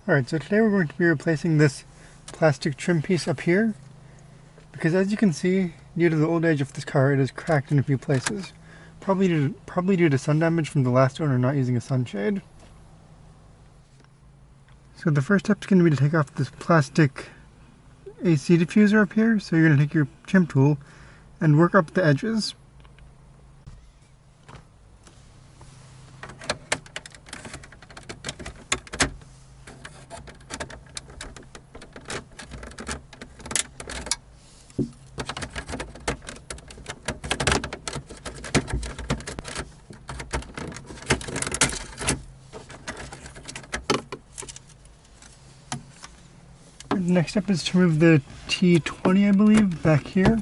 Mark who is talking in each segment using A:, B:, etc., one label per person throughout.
A: Alright, so today we're going to be replacing this plastic trim piece up here, because as you can see, due to the old age of this car, it is cracked in a few places. Probably due to sun damage from the last owner not using a sunshade. So the first step is going to be to take off this plastic AC diffuser up here. So you're going to take your trim tool and work up the edges. The next step is to remove the T20, I believe, back here.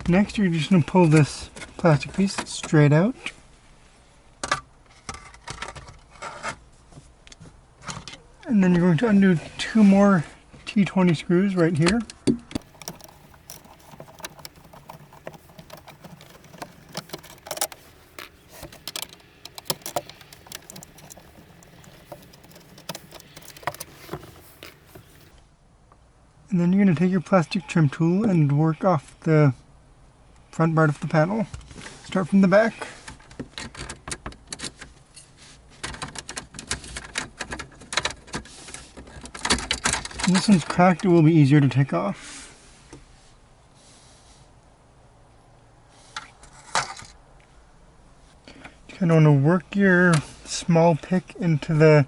A: Next, you're just going to pull this plastic piece straight out. And then you're going to undo two more T20 screws right here. And then you're going to take your plastic trim tool and work off the front part of the panel. Start from the back. When this one's cracked, it will be easier to take off. You kind of want to work your small pick into the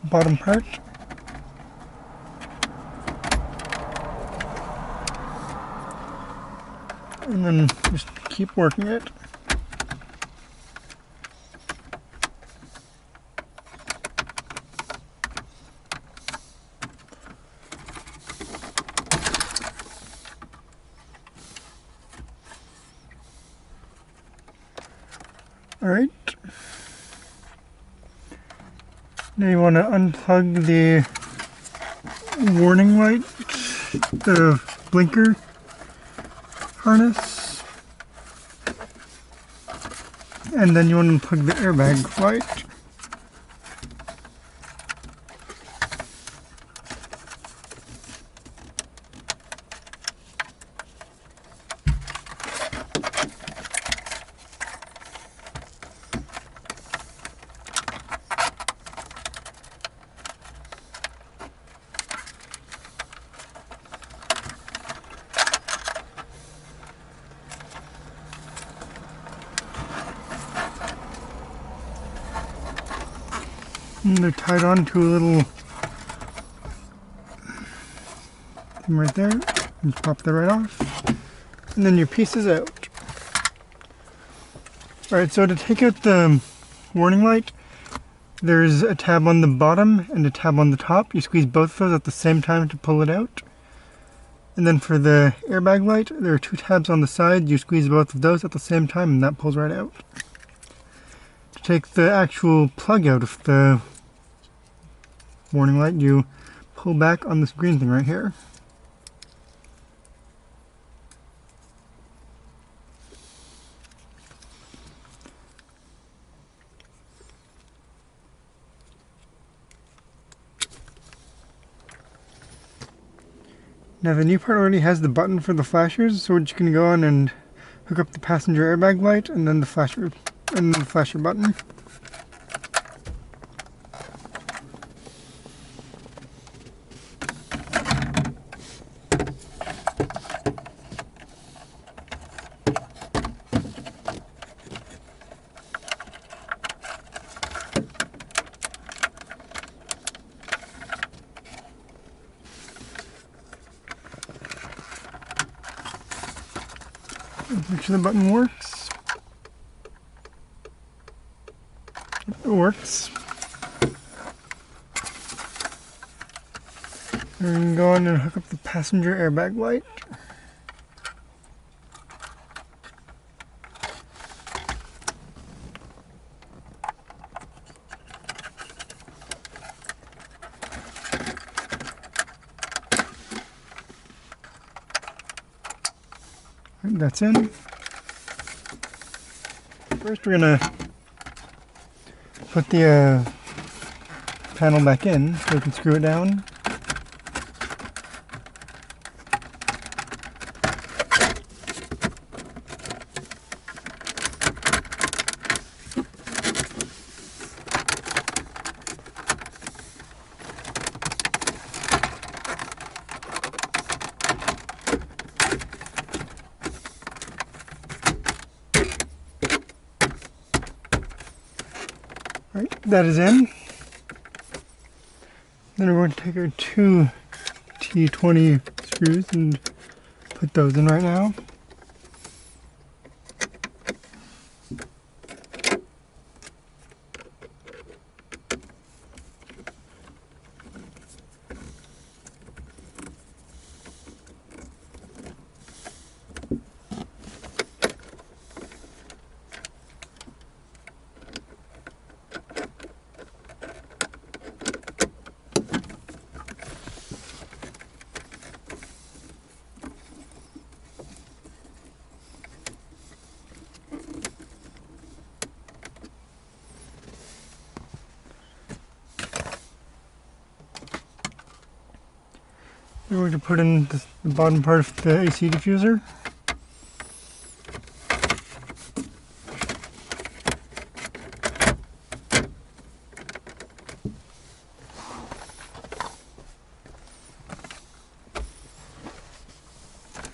A: bottom part. And then just keep working it. Alright. Now you want to unplug the warning light, the blinker harness, and then you want to unplug the airbag light. And they're tied on to a little thing right there. Just pop that right off. And then your piece is out. Alright, so to take out the warning light, there's a tab on the bottom and a tab on the top. You squeeze both of those at the same time to pull it out. And then for the airbag light, there are two tabs on the side. You squeeze both of those at the same time and that pulls right out. To take the actual plug out of the warning light, you pull back on this green thing right here. Now the new part already has the button for the flashers, so we're just going to go on and hook up the passenger airbag light and then the flasher button. Make sure the button works. It works. We're going to go on and hook up the passenger airbag light. That's in. First we're gonna put the panel back in so we can screw it down. Right, that is in. Then we're going to take our two T20 screws and put those in right now. We're going to put in the bottom part of the AC diffuser.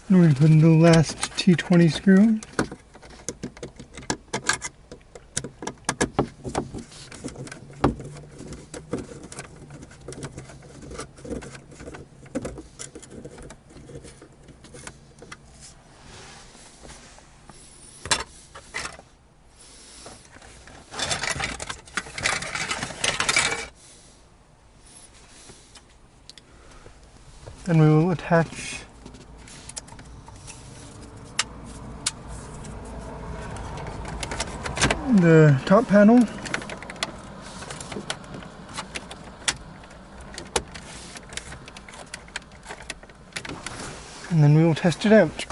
A: And we're going to put in the last T20 screw. Then we will attach the top panel. And then we will test it out.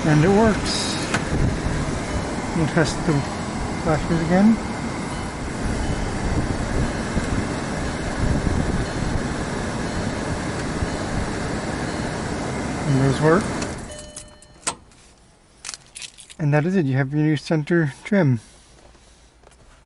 A: And it works. We'll test the flashers again. And those work. And that is it. You have your new center trim.